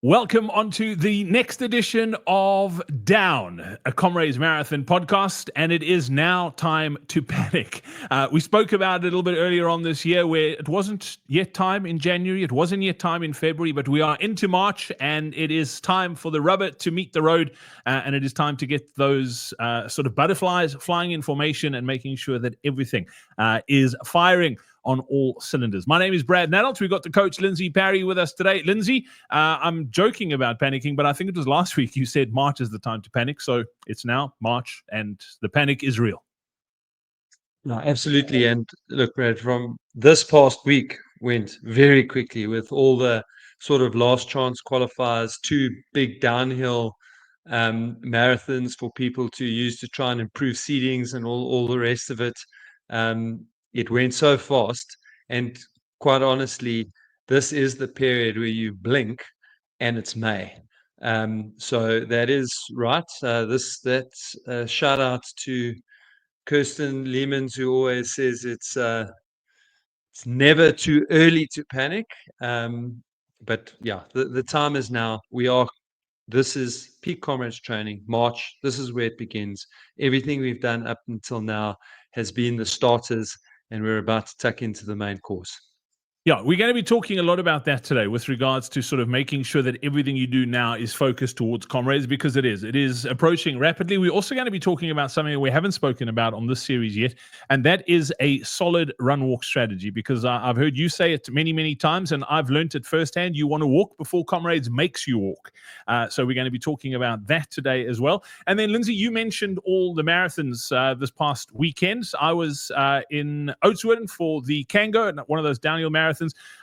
Welcome onto the next edition of Down, a Comrades Marathon podcast, and it is now time to panic. We spoke about it a little bit earlier on this year where it wasn't yet time in January, it wasn't yet time in February, but we are into March and it is time for the rubber to meet the road, and it is time to get those sort of butterflies flying in formation and making sure that everything is firing on all cylinders. My name is Brad Nadalt. We've got the coach, Lindsay Parry, with us today. Lindsay, I'm joking about panicking, but I think it was last week you said March is the time to panic. So it's now March and the panic is real. No, absolutely. And look, Brad, from this past week went very quickly with all the sort of last chance qualifiers, two big downhill marathons for people to use to try and improve seedings and all the rest of it. It went so fast. And quite honestly, this is the period where you blink and it's May. So that is right. That's a shout out to Kirsten Lehmans, who always says it's never too early to panic. But yeah, the time is now. This is peak comrades training, March. This is where it begins. Everything we've done up until now has been the starters, and we're about to tuck into the main course. Yeah, we're going to be talking a lot about that today with regards to sort of making sure that everything you do now is focused towards comrades, because it is approaching rapidly. We're also going to be talking about something that we haven't spoken about on this series yet, and that is a solid run walk strategy, because I've heard you say it many, many times, and I've learned it firsthand. You want to walk before comrades makes you walk. So we're going to be talking about that today as well. And then, Lindsay, you mentioned all the marathons this past weekend. I was in Oudtshoorn for the Kango, one of those downhill marathons.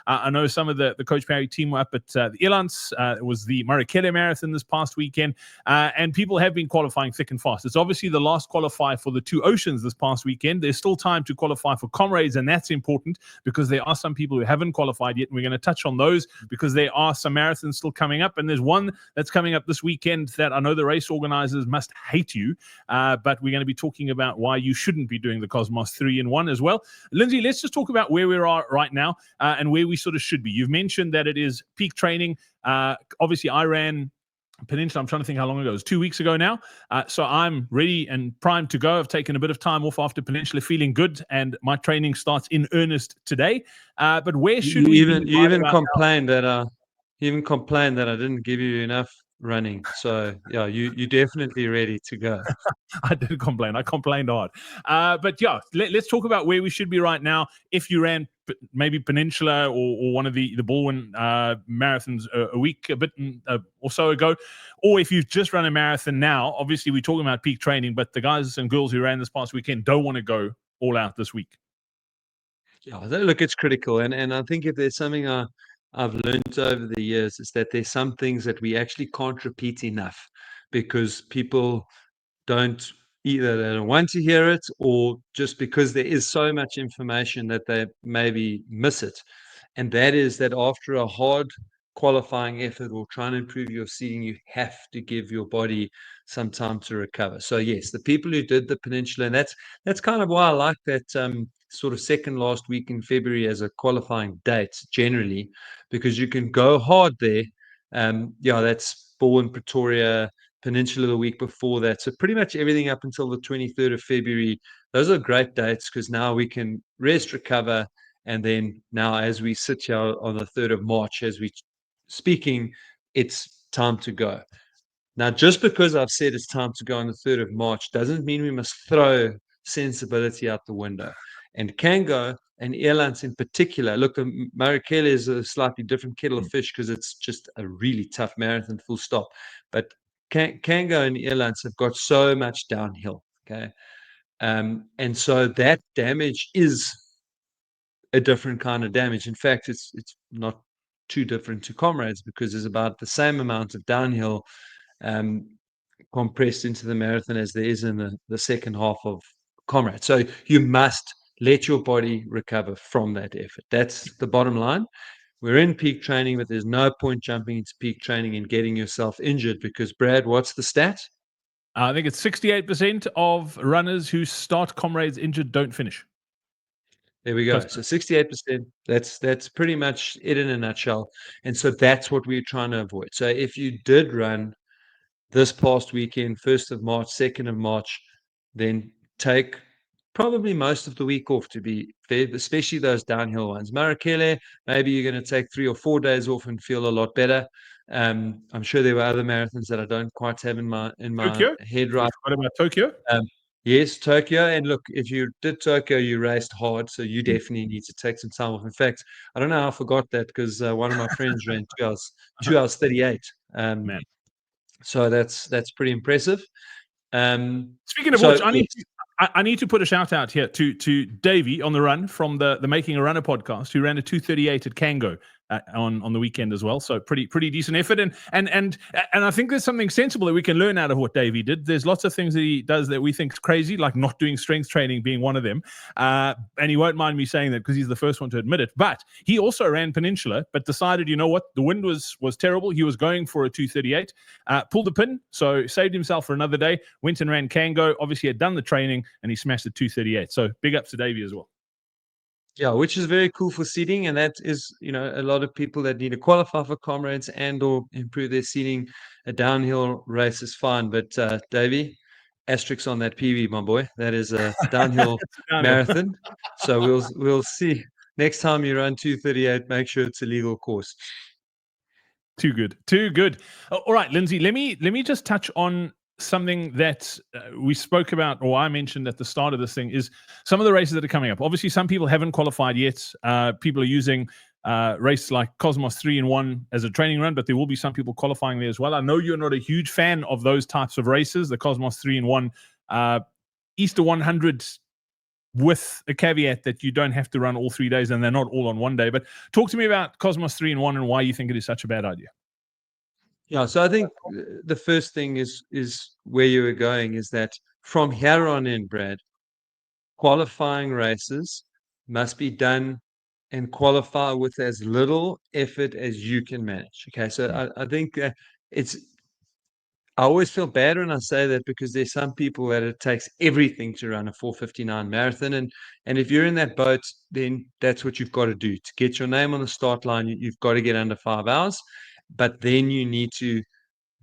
I know some of the Coach Parry team were up at the Elands. It was the Marakele Marathon this past weekend, and people have been qualifying thick and fast. It's obviously the last qualifier for the Two Oceans this past weekend. There's still time to qualify for Comrades, and that's important because there are some people who haven't qualified yet, and we're going to touch on those because there are some marathons still coming up, and there's one that's coming up this weekend that I know the race organizers must hate you, but we're going to be talking about why you shouldn't be doing the Cosmos 3-in-1 as well. Lindsay, let's just talk about where we are right now. And where we sort of should be. You've mentioned that it is peak training. Obviously, I ran Peninsula. I'm trying to think how long ago. It was 2 weeks ago now. So I'm ready and primed to go. I've taken a bit of time off after Peninsula, feeling good, and my training starts in earnest today. But where should we be? You even complained that I didn't give you enough running. So yeah, you're definitely ready to go. I did complain. I complained hard. But yeah, let's talk about where we should be right now. If you ran maybe Peninsula or one of the Baldwin marathons a week, a bit or so ago, or if you've just run a marathon now, obviously we're talking about peak training, but the guys and girls who ran this past weekend don't want to go all out this week. Yeah, look, it's critical. And I think if there's something I've learned over the years is that there's some things that we actually can't repeat enough because people don't either they don't want to hear it or just because there is so much information that they maybe miss it. And that is that after a hard qualifying effort or trying to improve your seating, you have to give your body some time to recover. So yes, the people who did the Peninsula, and that's kind of why I like that sort of second last week in February as a qualifying date generally, because you can go hard there. Yeah, that's Bourne, Pretoria, Peninsula the week before that. So pretty much everything up until the 23rd of February. Those are great dates because now we can rest, recover, and then now as we sit here on the 3rd of March, as we speaking, it's time to go. Now, just because I've said it's time to go on the 3rd of March doesn't mean we must throw sensibility out the window. And Kango and Airlines in particular, look, the Marakele is a slightly different kettle of fish because it's just a really tough marathon, full stop. But Kango and Airlines have got so much downhill. Okay. And so that damage is a different kind of damage. In fact, it's not too different to Comrades because there's about the same amount of downhill compressed into the marathon as there is in the second half of Comrades. So you must let your body recover from that effort. That's the bottom line. We're in peak training, but there's no point jumping into peak training and getting yourself injured because, Brad, what's the stat? I think it's 68% of runners who start Comrades injured don't finish. There we go. So 68%, that's pretty much it in a nutshell. And so that's what we're trying to avoid. So if you did run this past weekend, 1st of March, 2nd of March, then take probably most of the week off, to be fair, especially those downhill ones. Marakele, maybe you're going to take 3 or 4 days off and feel a lot better. I'm sure there were other marathons that I don't quite have in my Tokyo? head We right. forgot about Tokyo. Yes, Tokyo. And look, if you did Tokyo, you raced hard, so you definitely need to take some time off. In fact, I don't know how I forgot that because one of my friends ran 2 hours 38. Man. So that's pretty impressive. Speaking of which, So yes. I need to put a shout out here to Davey on the run from the Making a Runner podcast, who ran a 2:38 at Kango on the weekend as well. So pretty decent effort, and I think there's something sensible that we can learn out of what Davey did. There's lots of things that he does that we think is crazy, like not doing strength training being one of them. And he won't mind me saying that because he's the first one to admit it. But he also ran Peninsula, but decided, you know what, the wind was terrible. He was going for a 2:38, pulled the pin, so saved himself for another day. Went and ran Kango. Obviously had done the training, and he smashed the 2:38. So big ups to Davey as well. Yeah, which is very cool for seeding, and that is, a lot of people that need to qualify for Comrades and or improve their seeding. A downhill race is fine, but Davey, asterisks on that PB, my boy. That is a downhill marathon. So we'll see next time you run 2:38. Make sure it's a legal course. Too good. All right, Lindsay. Let me just touch on something that we spoke about, or I mentioned at the start of this thing, is some of the races that are coming up. Obviously, some people haven't qualified yet. People are using races like Cosmos 3-in-1 as a training run, but there will be some people qualifying there as well. I know you're not a huge fan of those types of races, the Cosmos 3-in-1 Easter 100, with a caveat that you don't have to run all 3 days and they're not all on one day. But talk to me about Cosmos 3-in-1 and why you think it is such a bad idea. Yeah, so I think the first thing is where you were going is that from here on in, Brad, qualifying races must be done and qualify with as little effort as you can manage. Okay, so I think it's. I always feel bad when I say that because there's some people that it takes everything to run a 4:59 marathon, and if you're in that boat, then that's what you've got to do to get your name on the start line. You've got to get under 5 hours, but then you need to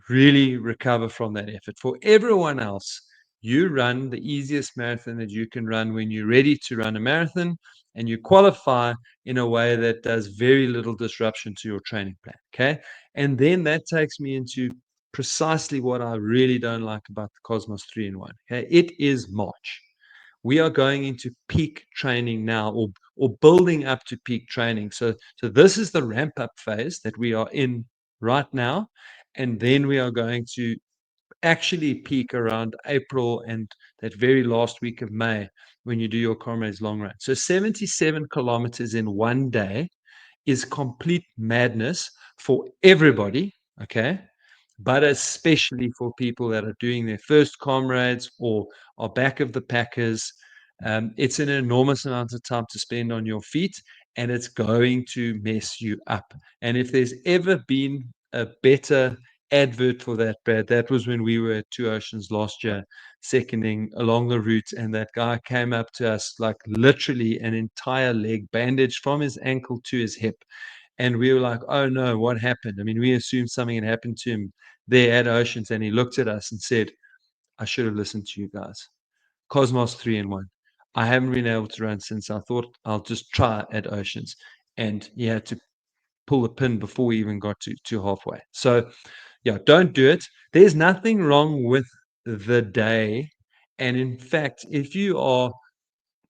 really recover from that effort. For everyone else, you run the easiest marathon that you can run when you're ready to run a marathon, and you qualify in a way that does very little disruption to your training plan. Okay. And then that takes me into precisely what I really don't like about the Cosmos 3-in-1. Okay. It is March. We are going into peak training now, or building up to peak training. So this is the ramp up phase that we are in right now. And then we are going to actually peak around April and that very last week of May when you do your Comrades long run. So 77 kilometers in one day is complete madness for everybody. Okay. But especially for people that are doing their first Comrades or are back of the packers. It's an enormous amount of time to spend on your feet, and it's going to mess you up. And if there's ever been a better advert for that, Brad, that was when we were at Two Oceans last year, seconding along the route, and that guy came up to us like literally an entire leg bandaged from his ankle to his hip. And we were like, oh no, what happened? I mean, we assumed something had happened to him there at Oceans, and he looked at us and said, I should have listened to you guys. Cosmos 3-in-1. I haven't been able to run since. I thought I'll just try at Oceans. And he had to pull the pin before we even got to halfway. So, yeah, don't do it. There's nothing wrong with the day. And in fact, if you are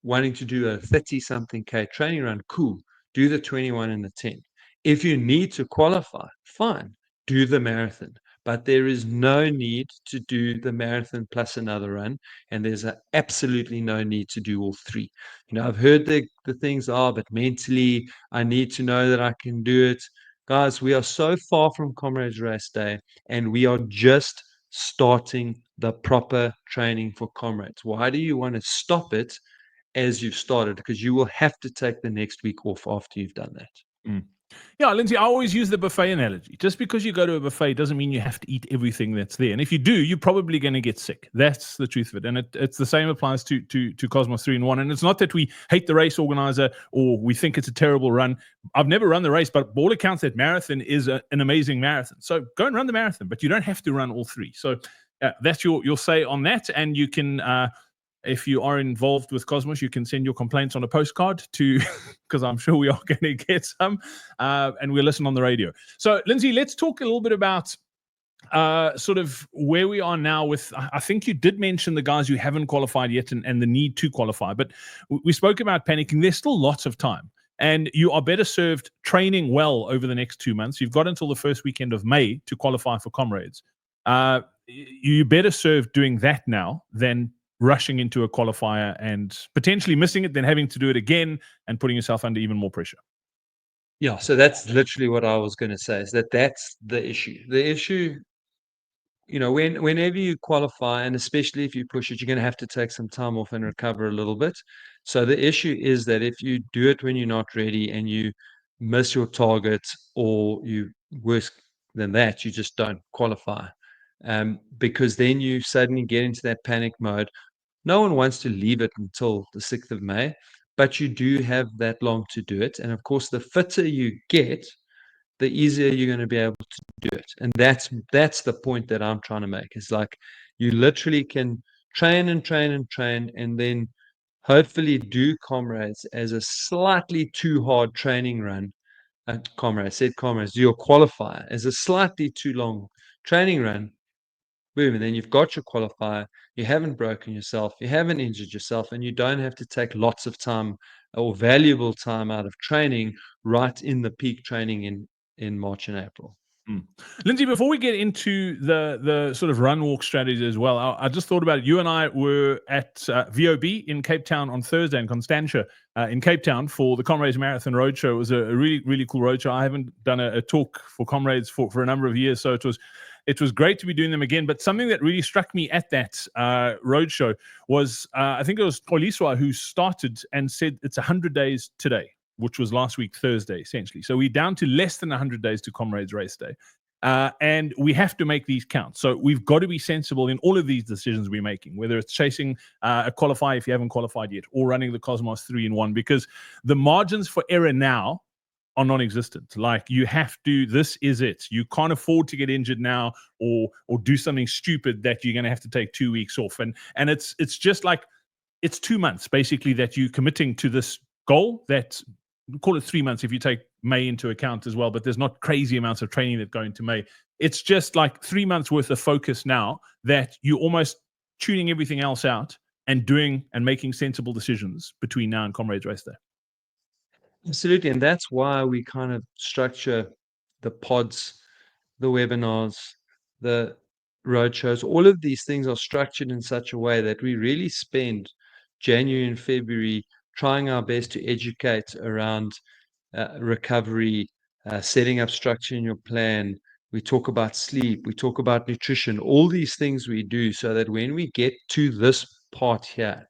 wanting to do a 30 something K training run, cool. Do the 21 and the 10. If you need to qualify, fine, do the marathon. But there is no need to do the marathon plus another run. And there's absolutely no need to do all three. I've heard the things are, but mentally, I need to know that I can do it. Guys, we are so far from Comrades Race Day, and we are just starting the proper training for Comrades. Why do you want to stop it as you've started? Because you will have to take the next week off after you've done that. Yeah, Lindsay, I always use the buffet analogy. Just because you go to a buffet doesn't mean you have to eat everything that's there. And if you do, you're probably going to get sick. That's the truth of it. And it's the same applies to Cosmos 3 in 1. And it's not that we hate the race organizer or we think it's a terrible run. I've never run the race, but by all accounts, that marathon is an amazing marathon. So go and run the marathon, but you don't have to run all three. So that's your say on that. And you can... if you are involved with Cosmos, you can send your complaints on a postcard to, because I'm sure we are going to get some, and we'll listen on the radio. So, Lindsay, let's talk a little bit about sort of where we are now with, I think you did mention the guys who haven't qualified yet and the need to qualify, but we spoke about panicking. There's still lots of time. And you are better served training well over the next 2 months. You've got until the first weekend of May to qualify for Comrades. You're better served doing that now than rushing into a qualifier and potentially missing it, then having to do it again and putting yourself under even more pressure. Yeah, so that's literally what I was going to say, is that's the issue. The issue, whenever you qualify, and especially if you push it, you're going to have to take some time off and recover a little bit. So the issue is that if you do it when you're not ready and you miss your target, or you, worse than that, you just don't qualify. Because then you suddenly get into that panic mode. No one wants to leave it until the 6th of May, but you do have that long to do it. And of course, the fitter you get, the easier you're going to be able to do it. And that's the point that I'm trying to make. It's like you literally can train and train and train, and then hopefully do Comrades as a slightly too hard training run. Comrades, do your qualifier as a slightly too long training run. Boom, and then you've got your qualifier. You haven't broken yourself, you haven't injured yourself, and you don't have to take lots of time or valuable time out of training right in the peak training in March and April. Lindsay, before we get into the sort of run walk strategy as well, I just thought about it. You and I were at VOB in Cape Town on Thursday, in Constantia in Cape Town, for the Comrades Marathon Roadshow. It was a really, really cool roadshow. I haven't done a talk for Comrades for a number of years, so it was great to be doing them again. But something that really struck me at that roadshow was, I think it was Poliswa who started and said it's 100 days today, which was last week, Thursday, essentially. So we're down to less than 100 days to Comrades Race Day. And we have to make these count. So we've got to be sensible in all of these decisions we're making, whether it's chasing a qualifier if you haven't qualified yet, or running the Cosmos 3 in 1, because the margins for error now are non-existent. Like, you have to, this is it. You can't afford to get injured now or do something stupid that you're going to have to take 2 weeks off. And it's just like, it's 2 months basically that you're committing to this goal. That, call it 3 months if you take May into account as well, but there's not crazy amounts of training that go into May. It's just like 3 months worth of focus now that you're almost tuning everything else out and doing and making sensible decisions between now and Comrades Race Day. Absolutely. And that's why we kind of structure the pods, the webinars, the roadshows. All of these things are structured in such a way that we really spend January and February trying our best to educate around recovery, setting up structure in your plan. We talk about sleep, we talk about nutrition, all these things we do so that when we get to this part here,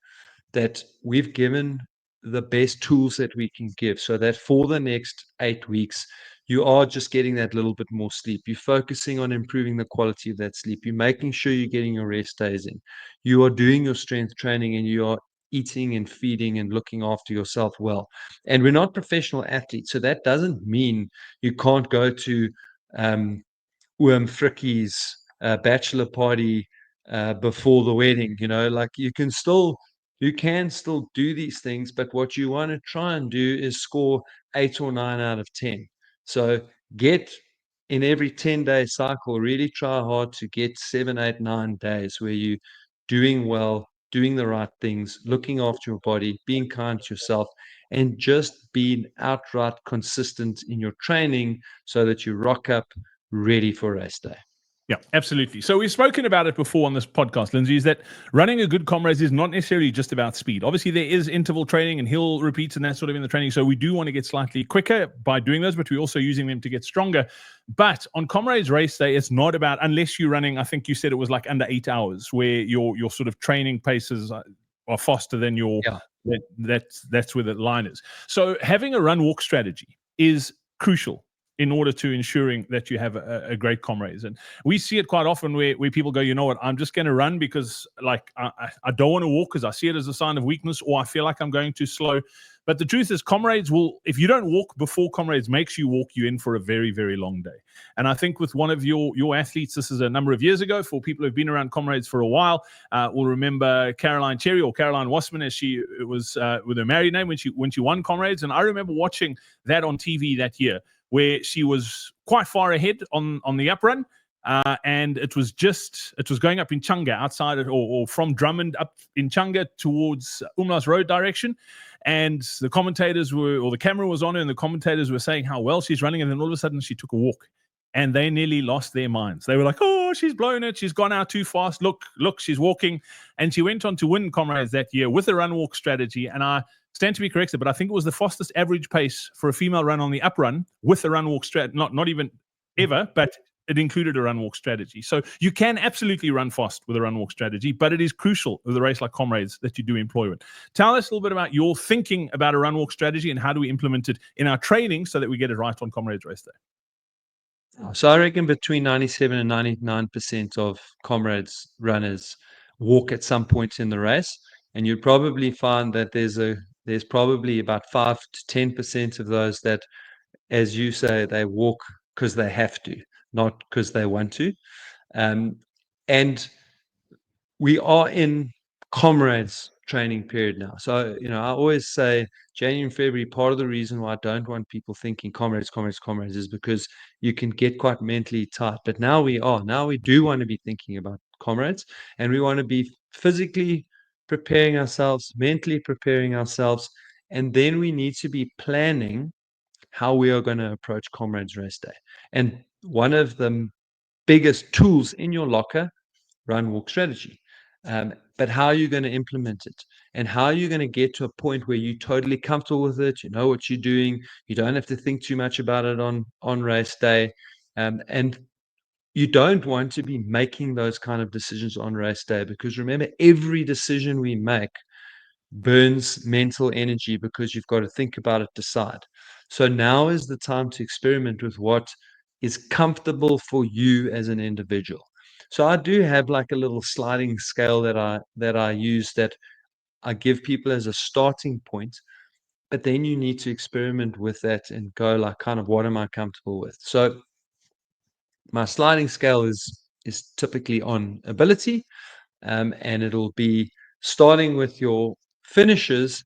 that we've given the best tools that we can give, so that for the next 8 weeks, you are just getting that little bit more sleep. You're focusing on improving the quality of that sleep. You're making sure you're getting your rest days in. You are doing your strength training, and you are eating and feeding and looking after yourself well. And we're not professional athletes, so that doesn't mean you can't go to Oom Fricky's bachelor party before the wedding. Like, you can still do these things, but what you want to try and do is score 8 or 9 out of 10. So get in every 10-day cycle, really try hard to get 7, 8, 9 days where you doing well, doing the right things, looking after your body, being kind to yourself, and just being outright consistent in your training so that you rock up ready for race day. Yeah, absolutely. So we've spoken about it before on this podcast, Lindsay, is that running a good Comrades is not necessarily just about speed. Obviously, there is interval training and hill repeats and that sort of in the training. So we do want to get slightly quicker by doing those, but we're also using them to get stronger. But on Comrades Race Day, it's not about, unless you're running, I think you said it was like under 8 hours, where your sort of training paces are faster than your, that's where the line is. So having a run walk strategy is crucial in order to ensuring that you have a great comrades. And we see it quite often where people go, you know what, I'm just going to run because like I don't want to walk because I see it as a sign of weakness, or I feel like I'm going too slow. But the truth is, comrades will, if you don't walk before comrades makes you walk, you in for a very, very long day. And I think with one of your athletes, this is a number of years ago, for people who've been around comrades for a while, will remember Caroline Cherry, or Caroline Wassman as she was with her married name, when she won comrades. And I remember watching that on TV that year, where she was quite far ahead on the up run. And it was going up in Chunga outside or from Drummond up in Chunga towards Umlas Road direction. And the commentators or the camera was on her, and the commentators were saying how well she's running. And then all of a sudden she took a walk, and they nearly lost their minds. They were like, oh, she's blown it. She's gone out too fast. Look, she's walking. And she went on to win comrades that year with a run walk strategy. And I stand to be corrected, but I think it was the fastest average pace for a female run on the up run with a run walk strategy, not even ever, but it included a run walk strategy. So you can absolutely run fast with a run walk strategy, but it is crucial with a race like comrades that you do employ it. Tell us a little bit about your thinking about a run walk strategy and how do we implement it in our training so that we get it right on Comrades Race Day. So I reckon between 97 and 99% of comrades runners walk at some point in the race, and you'd probably find that there's probably about 5 to 10% of those that, as you say, they walk because they have to, not because they want to. And we are in comrades training period now. So, I always say January and February, part of the reason why I don't want people thinking comrades is because you can get quite mentally tight. But now we do want to be thinking about comrades, and we want to be physically preparing ourselves, mentally preparing ourselves, and then we need to be planning how we are going to approach Comrades Race Day. And one of the biggest tools in your locker, run walk strategy. But how are you going to implement it? And how are you going to get to a point where you're totally comfortable with it? You know what you're doing. You don't have to think too much about it on race day. And you don't want to be making those kind of decisions on race day, because remember, every decision we make burns mental energy because you've got to think about it, decide. So now is the time to experiment with what is comfortable for you as an individual. So I do have like a little sliding scale that I use, that I give people as a starting point, but then you need to experiment with that and go like, kind of, what am I comfortable with? So my sliding scale is typically on ability, and it'll be starting with your finishes.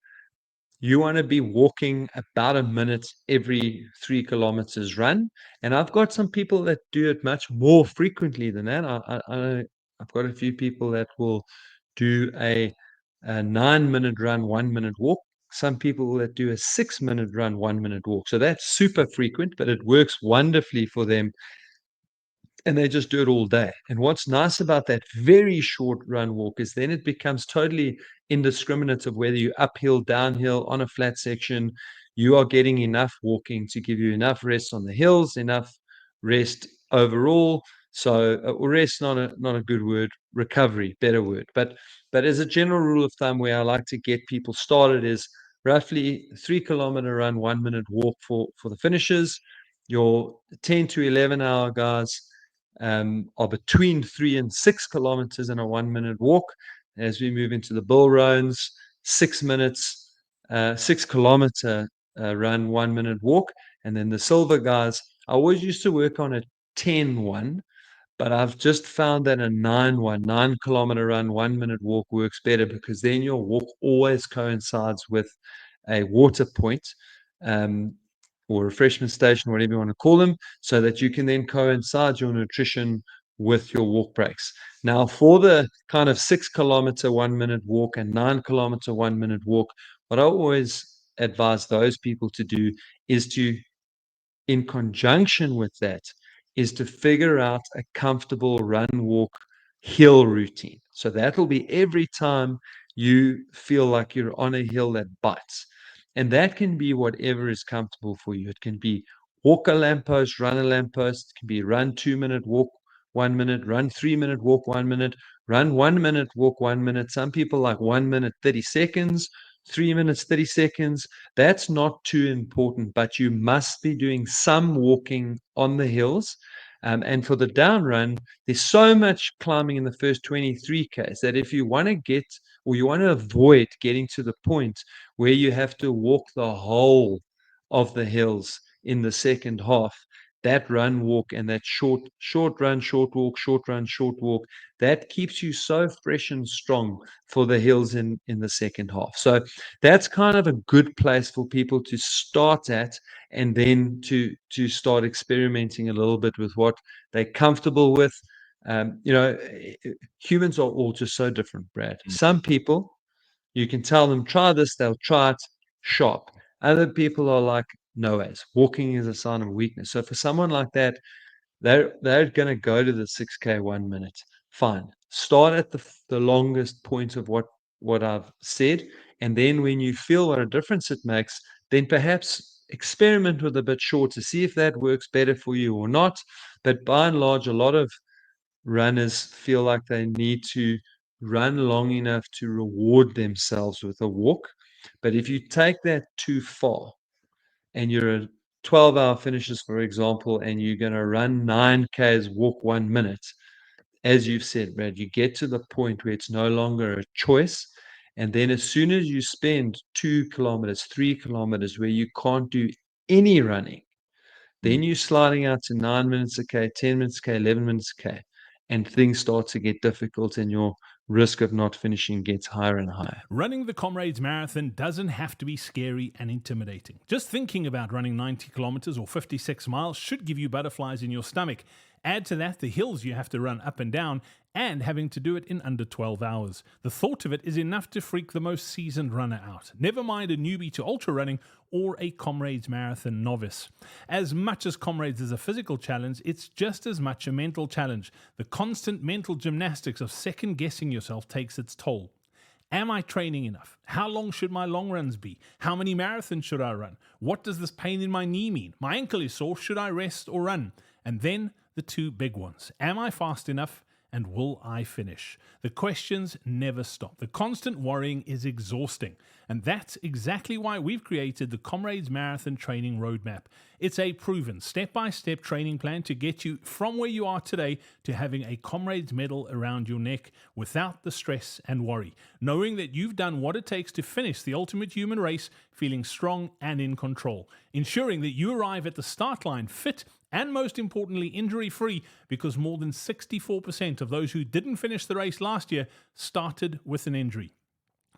You want to be walking about a minute every 3 kilometers run. And I've got some people that do it much more frequently than that. I've got a few people that will do a 9-minute run, 1-minute walk. Some people that do a 6-minute run, 1-minute walk. So that's super frequent, but it works wonderfully for them, and they just do it all day. And what's nice about that very short run walk is then it becomes totally indiscriminate of whether you're uphill, downhill, on a flat section. You are getting enough walking to give you enough rest on the hills, enough rest overall. So rest, not a good word, recovery, better word. But as a general rule of thumb, where I like to get people started is roughly 3-kilometer run, 1-minute walk for the finishers. Your 10 to 11 hour guys are between 3 and 6 kilometers in a 1-minute walk. As we move into the bull roans, 6 minutes, 6-kilometer run, 1-minute walk. And then the silver guys, I always used to work on a 10-1, but I've just found that a 9-1, 9-kilometer run, 1-minute walk works better, because then your walk always coincides with a water point, or refreshment station, whatever you want to call them, so that you can then coincide your nutrition with your walk breaks. Now, for the kind of 6-kilometer 1-minute walk and 9-kilometer 1-minute walk, what I always advise those people to do is to, in conjunction with that, is to figure out a comfortable run, walk, hill routine. So that'll be every time you feel like you're on a hill that bites. And that can be whatever is comfortable for you. It can be walk a lamppost, run a lamppost. It can be run 2-minute, walk 1 minute, run 3-minute, walk 1 minute, run 1 minute, walk 1 minute. Some people like 1 minute, 30 seconds. 3 minutes, 30 seconds, that's not too important, but you must be doing some walking on the hills. And for the down run, there's so much climbing in the first 23Ks that if you want to get, or you want to avoid getting to the point where you have to walk the whole of the hills in the second half, that run walk and that short run, short walk, short run, short walk, that keeps you so fresh and strong for the hills in the second half. So that's kind of a good place for people to start at, and then to start experimenting a little bit with what they're comfortable with. Humans are all just so different, Brad. Some people, you can tell them, try this, they'll try it sharp. Other people are like, no ways. Walking is a sign of weakness. So for someone like that, they're going to go to the 6K 1 minute. Fine. Start at the longest point of what I've said. And then when you feel what a difference it makes, then perhaps experiment with a bit shorter, see if that works better for you or not. But by and large, a lot of runners feel like they need to run long enough to reward themselves with a walk. But if you take that too far, and you're a 12-hour finishes, for example, and you're going to run 9Ks, walk 1 minute, as you've said, Brad, you get to the point where it's no longer a choice. And then as soon as you spend 2 kilometers, 3 kilometers where you can't do any running, then you're sliding out to 9 minutes a K, 10 minutes a K, 11 minutes a K, and things start to get difficult and your risk of not finishing gets higher and higher. Running the Comrades Marathon doesn't have to be scary and intimidating. Just thinking about running 90 kilometers or 56 miles should give you butterflies in your stomach. Add to that the hills you have to run up and down, and having to do it in under 12 hours. The thought of it is enough to freak the most seasoned runner out. Never mind a newbie to ultra running or a Comrades Marathon novice. As much as Comrades is a physical challenge, it's just as much a mental challenge. The constant mental gymnastics of second guessing yourself takes its toll. Am I training enough? How long should my long runs be? How many marathons should I run? What does this pain in my knee mean? My ankle is sore. Should I rest or run? And then the two big ones. Am I fast enough? And will I finish? The questions never stop. The constant worrying is exhausting. And that's exactly why we've created the Comrades Marathon Training Roadmap. It's a proven step-by-step training plan to get you from where you are today to having a Comrades medal around your neck without the stress and worry, knowing that you've done what it takes to finish the ultimate human race, feeling strong and in control, ensuring that you arrive at the start line fit and most importantly, injury-free, because more than 64% of those who didn't finish the race last year started with an injury.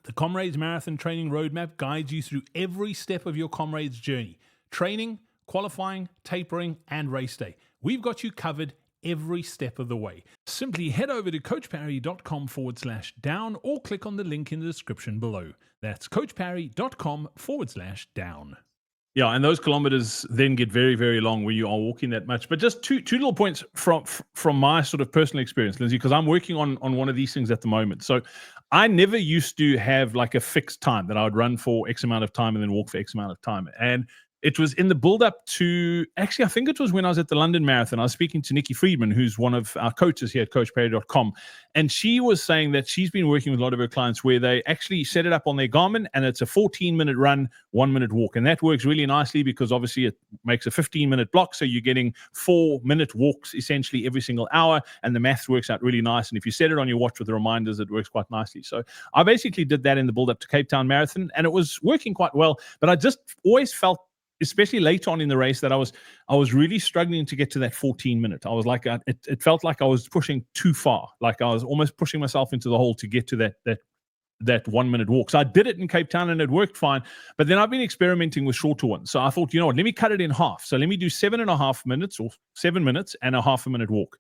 The Comrades Marathon Training Roadmap guides you through every step of your Comrades journey: training, qualifying, tapering, and race day. We've got you covered every step of the way. Simply head over to coachparry.com/down or click on the link in the description below. That's coachparry.com/down. Yeah, and those kilometers then get very, very long when you are walking that much. But just two little points from my sort of personal experience, Lindsay, because I'm working on one of these things at the moment. So I never used to have like a fixed time that I would run for X amount of time and then walk for X amount of time. And it was in the build-up to, actually, I think it was when I was at the London Marathon. I was speaking to Nikki Friedman, who's one of our coaches here at coachparry.com. And she was saying that she's been working with a lot of her clients where they actually set it up on their Garmin and it's a 14-minute run, 1 minute walk. And that works really nicely because obviously it makes a 15-minute block. So you're getting 4-minute walks essentially every single hour. And the math works out really nice. And if you set it on your watch with the reminders, it works quite nicely. So I basically did that in the build-up to Cape Town Marathon and it was working quite well. But I just always felt, especially later on in the race, that I was really struggling to get to that 14-minute. I was like, it felt like I was pushing too far. Like I was almost pushing myself into the hole to get to that 1 minute walk. So I did it in Cape Town and it worked fine. But then I've been experimenting with shorter ones. So I thought, you know what, let me cut it in half. So let me do 7.5 minutes or 7 minutes and a half a minute walk.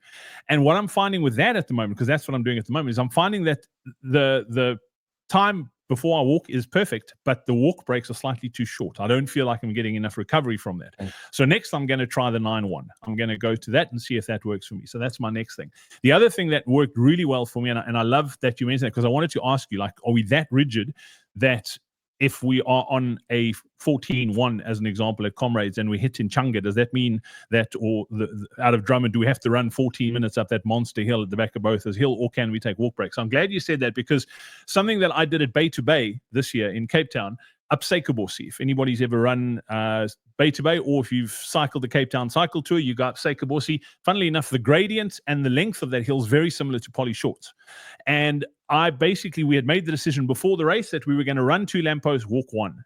And what I'm finding with that at the moment, because that's what I'm doing at the moment, is I'm finding that the time before I walk is perfect, but the walk breaks are slightly too short. I don't feel like I'm getting enough recovery from that. So next I'm going to try the 9-1. I'm going to go to that and see if that works for me. So that's my next thing. The other thing that worked really well for me, and I love that you mentioned that because I wanted to ask you, like, are we that rigid that if we are on a 14-1 as an example at Comrades and we hit in Chunga, does that mean that, or out of Drummond, do we have to run 14 minutes up that monster hill at the back of Botha's Hill, or can we take walk breaks? I'm glad you said that, because something that I did at Bay to Bay this year in Cape Town, up Seikobosi. If anybody's ever run Bay to Bay, or if you've cycled the Cape Town cycle tour, you go up Seikobosi. Funnily enough, the gradient and the length of that hill is very similar to Polly Shorts. And we had made the decision before the race that we were going to run 2 lampposts, walk 1.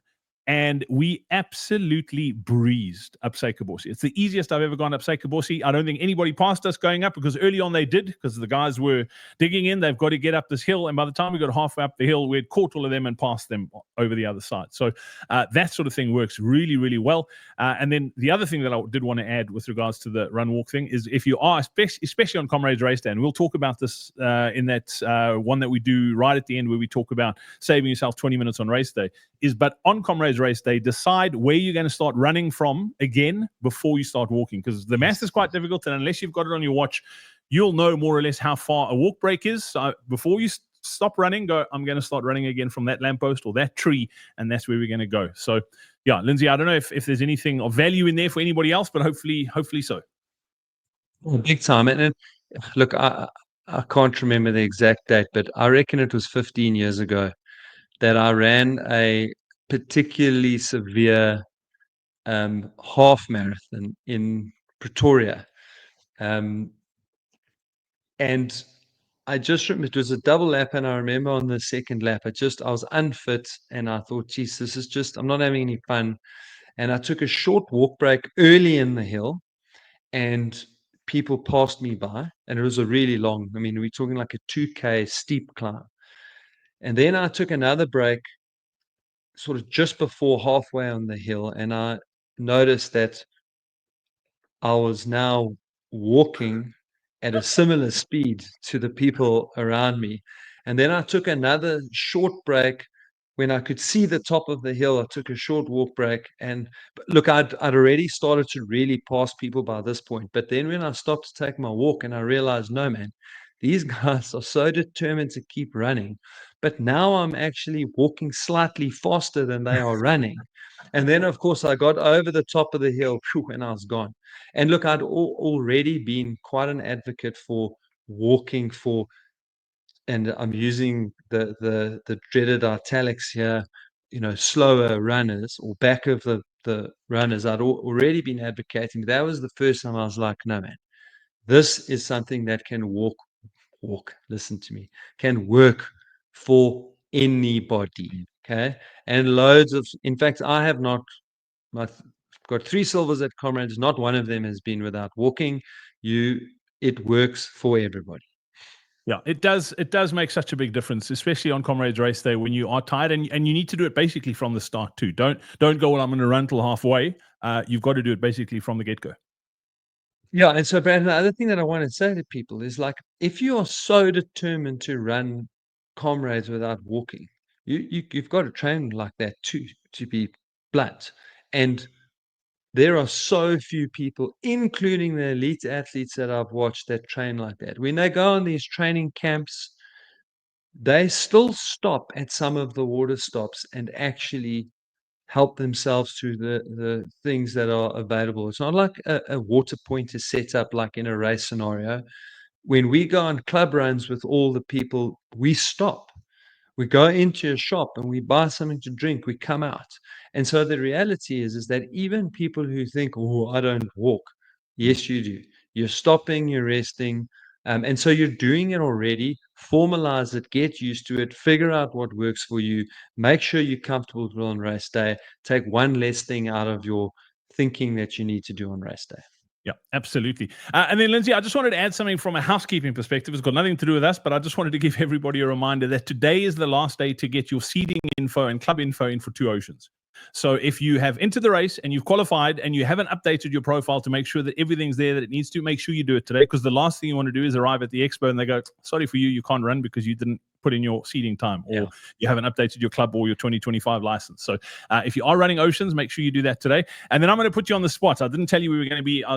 And we absolutely breezed up Seikobosi. It's the easiest I've ever gone up Seikobosi. I don't think anybody passed us going up, because early on they did, because the guys were digging in. They've got to get up this hill. And by the time we got halfway up the hill, we had caught all of them and passed them over the other side. So that sort of thing works really, really well. And then the other thing that I did want to add with regards to the run walk thing is, if you are, especially on Comrades Race Day, and we'll talk about this in that one that we do right at the end, where we talk about saving yourself 20 minutes on race day, but on Comrades Race Day, decide where you're going to start running from again before you start walking, because the math is quite difficult, and unless you've got it on your watch, you'll know more or less how far a walk break is. So before you stop running, go, I'm going to start running again from that lamppost or that tree, and that's where we're going to go. So yeah, Lindsay, I don't know if there's anything of value in there for anybody else, but hopefully so. Well, big time. And look, I can't remember the exact date, but I reckon it was 15 years ago that I ran a particularly severe half marathon in Pretoria. And I just remember it was a double lap, and I remember on the second lap, I was unfit, and I thought, geez, I'm not having any fun. And I took a short walk break early in the hill, and people passed me by, and it was a really long, we're talking like a 2K steep climb. And then I took another break sort of just before halfway on the hill, and I noticed that I was now walking at a similar speed to the people around me. And then I took another short break when I could see the top of the hill. I took a short walk break, and look, I'd already started to really pass people by this point. But then when I stopped to take my walk, and I realized, no, man, these guys are so determined to keep running. But now I'm actually walking slightly faster than they are running. And then, of course, I got over the top of the hill, and I was gone. And look, I'd already been quite an advocate for walking for, and I'm using the dreaded italics here, slower runners, or back of the runners. I'd already been advocating. That was the first time I was like, no, man, this is something that can listen to me, can work for anybody. Okay. And in fact, I have not, I've got 3 silvers at Comrades. Not one of them has been without walking. It works for everybody. Yeah, it does. It does make such a big difference, especially on Comrades Race Day when you are tired, and you need to do it basically from the start too. Don't go, well, I'm going to run till halfway. You've got to do it basically from the get-go. Yeah, and so, Brandon, the other thing that I want to say to people is, like, if you are so determined to run Comrades without walking, you've got to train like that too, to be blunt. And there are so few people, including the elite athletes that I've watched, that train like that. When they go on these training camps, they still stop at some of the water stops and actually help themselves to the things that are available. It's not like a water point is set up like in a race scenario. When we go on club runs with all the people, we stop. We go into a shop and we buy something to drink, we come out. And so the reality is that even people who think, oh, I don't walk, yes, you do. You're stopping, you're resting. And so you're doing it already. Formalize it, get used to it, figure out what works for you, make sure you're comfortable on race day. Take one less thing out of your thinking that you need to do on race day. Yeah, absolutely. And then, Lindsay, I just wanted to add something from a housekeeping perspective. It's got nothing to do with us, but I just wanted to give everybody a reminder that today is the last day to get your seeding info and club info in for Two Oceans. So if you have entered the race and you've qualified and you haven't updated your profile to make sure that everything's there that it needs to, make sure you do it today, because the last thing you want to do is arrive at the expo and they go, sorry for you, you can't run because you didn't put in your seeding time, or you haven't updated your club or your 2025 license. So if you are running Oceans, make sure you do that today. And then I'm going to put you on the spot. I didn't tell you I was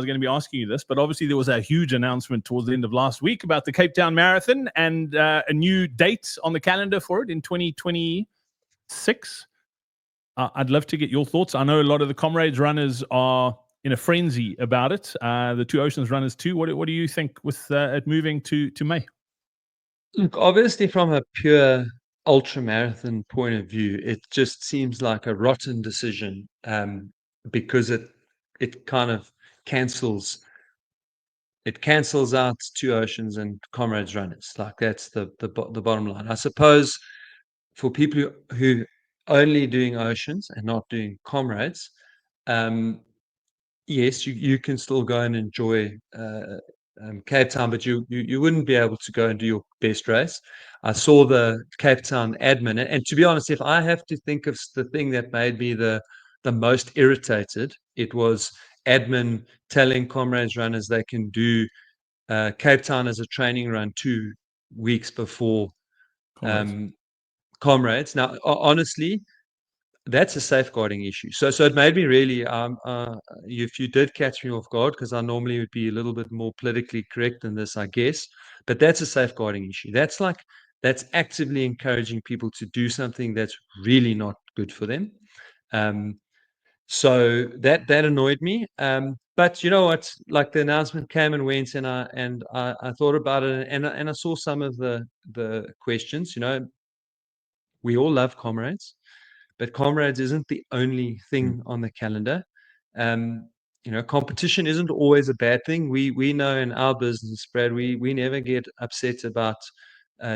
going to be asking you this, but obviously there was a huge announcement towards the end of last week about the Cape Town Marathon and a new date on the calendar for it in 2026. I'd love to get your thoughts. I know a lot of the Comrades runners are in a frenzy about it. The Two Oceans runners too. What do you think with it moving to May? Look, obviously, from a pure ultra marathon point of view, it just seems like a rotten decision, because it kind of cancels out Two Oceans and Comrades runners. Like, that's the bottom line. I suppose for people who only doing Oceans and not doing Comrades, yes, you can still go and enjoy Cape Town, but you wouldn't be able to go and do your best race. I saw the Cape Town admin, and to be honest, if I have to think of the thing that made me the most irritated, it was admin telling Comrades runners they can do Cape Town as a training run 2 weeks before Comrades. Comrades. Now, honestly, that's a safeguarding issue. So it made me really, if you did catch me off guard, because I normally would be a little bit more politically correct than this, I guess, but that's a safeguarding issue. That's actively encouraging people to do something that's really not good for them. So that annoyed me. But you know what? Like, the announcement came and went, and I thought about it, and I saw some of the questions. You know, we all love Comrades, but Comrades isn't the only Mm. thing on the calendar. You know, competition isn't always a bad thing. We know in our business, Brad, we never get upset about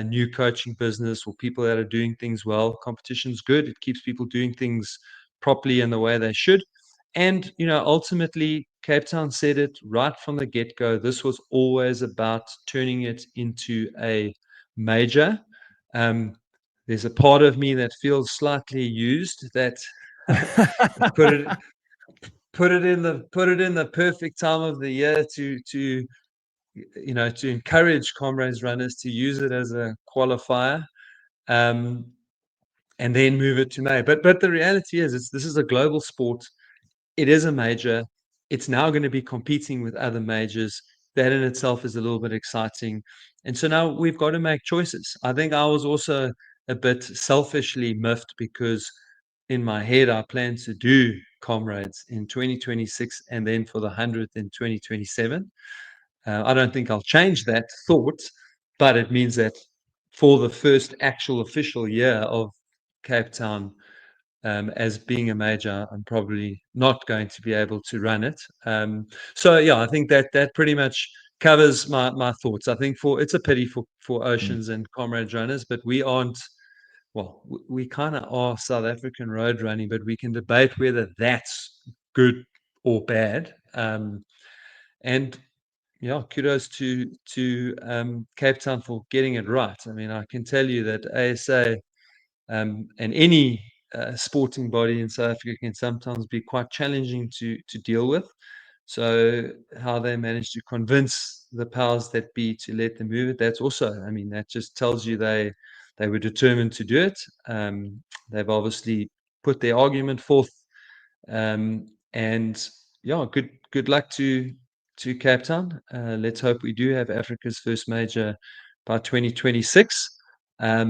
new coaching business or people that are doing things well. Competition's good. It keeps people doing things properly in the way they should. And, you know, ultimately, Cape Town said it right from the get-go. This was always about turning it into a major. There's a part of me that feels slightly used, that put it in the perfect time of the year to to encourage Comrades runners to use it as a qualifier, and then move it to May. But the reality is, this is a global sport. It is a major. It's now going to be competing with other majors. That in itself is a little bit exciting. And so now we've got to make choices. I think I was also a bit selfishly miffed, because in my head, I plan to do Comrades in 2026 and then for the 100th in 2027. I don't think I'll change that thought, but it means that for the first actual official year of Cape Town, as being a major, I'm probably not going to be able to run it. So yeah, I think that pretty much covers my thoughts. I think it's a pity for Mm. Oceans and Comrades runners, but we aren't. Well, we kind of are South African road running, but we can debate whether that's good or bad. And yeah, kudos to Cape Town for getting it right. I mean, I can tell you that ASA, and any sporting body in South Africa, can sometimes be quite challenging to deal with. So how they managed to convince the powers that be to let them move it, that's also, I mean, that just tells you they were determined to do it. They've obviously put their argument forth, and yeah, good luck to Cape Town. Let's hope we do have Africa's first major by 2026. I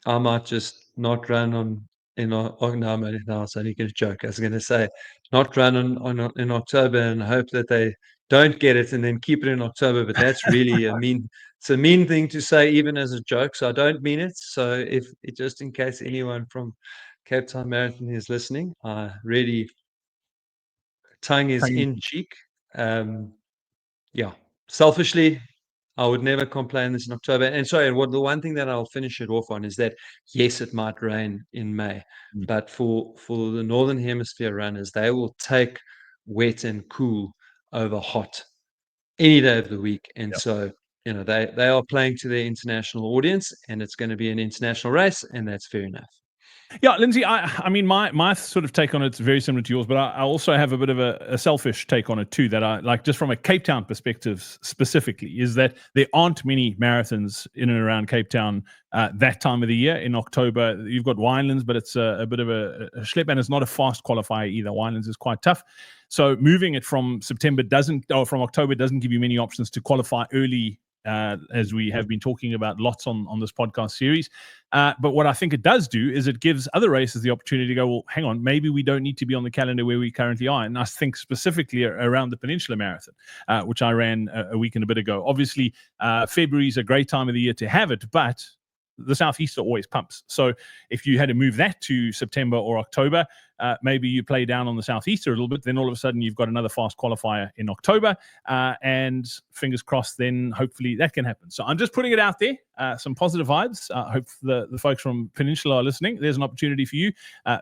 might just not run on no, I was only going to joke. I was going to say not run in October and hope that they don't get it and then keep it in October. But that's really it's a mean thing to say, even as a joke. So I don't mean it. So if just in case anyone from Cape Town Marathon is listening, really, tongue is in cheek. Yeah, selfishly, I would never complain this in October. And sorry, the one thing that I'll finish it off on is that, yes, it might rain in May, Mm. but for the Northern Hemisphere runners, they will take wet and cool over hot any day of the week. And Yeah. so, they are playing to their international audience, and it's going to be an international race, and that's fair enough. Yeah, Lindsay, I mean, my sort of take on it's very similar to yours, but I also have a bit of a selfish take on it too, that I like, just from a Cape Town perspective specifically, is that there aren't many marathons in and around Cape Town that time of the year in October. You've got Winelands, but it's a bit of a schlep, and it's not a fast qualifier either. Winelands is quite tough. So moving it from October doesn't give you many options to qualify early as we have been talking about lots on this podcast series. But what I think it does do is it gives other races the opportunity to go, well, hang on, maybe we don't need to be on the calendar where we currently are. And I think specifically around the Peninsula Marathon, which I ran a week and a bit ago. Obviously, February is a great time of the year to have it, but the Southeaster always pumps. So if you had to move that to September or October, maybe you play down on the Southeaster a little bit, then all of a sudden you've got another fast qualifier in October, and fingers crossed, then hopefully that can happen. So I'm just putting it out there, some positive vibes. I hope the folks from Peninsula are listening. There's an opportunity for you.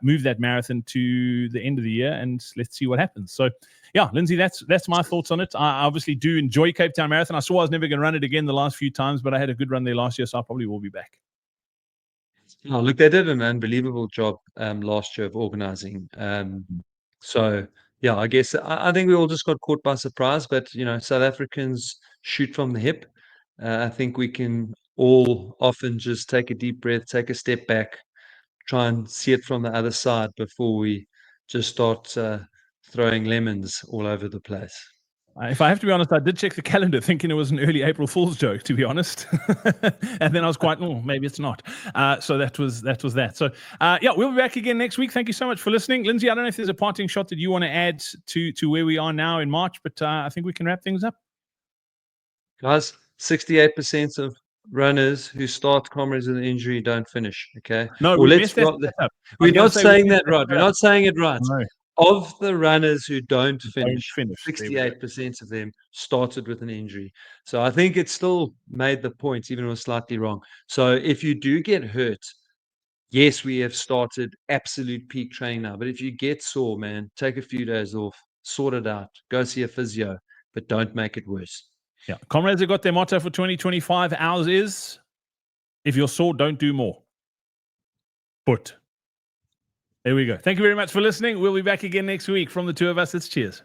Move that marathon to the end of the year, and let's see what happens. So yeah, Lindsay, that's my thoughts on it. I obviously do enjoy Cape Town Marathon. I saw I was never going to run it again the last few times, but I had a good run there last year, so I probably will be back. Oh, look, they did an unbelievable job last year of organizing. So yeah, I guess I think we all just got caught by surprise, but you know, South Africans shoot from the hip. I think we can all often just take a deep breath, take a step back, try and see it from the other side before we just start throwing lemons all over the place. If I have to be honest, I did check the calendar thinking it was an early April Fool's joke, to be honest. And then I was quite, maybe it's not. So that was that. So yeah, we'll be back again next week. Thank you so much for listening. Lindsay, I don't know if there's a parting shot that you want to add to where we are now in March, but I think we can wrap things up. Guys, 68% of runners who start Comrades with an injury don't finish. Okay. No, Or we let's messed that not, up. we're not saying that right. We're not saying it right. No, Of the runners who don't don't finish, finish. There we go. 68% of them started with an injury. So I think it still made the point, even if it was slightly wrong. So if you do get hurt, yes, we have started absolute peak training now. But if you get sore, man, take a few days off, sort it out, go see a physio, but don't make it worse. Yeah. Comrades have got their motto for 2025. Ours is, if you're sore, don't do more. But there we go. Thank you very much for listening. We'll be back again next week. From the two of us, it's cheers.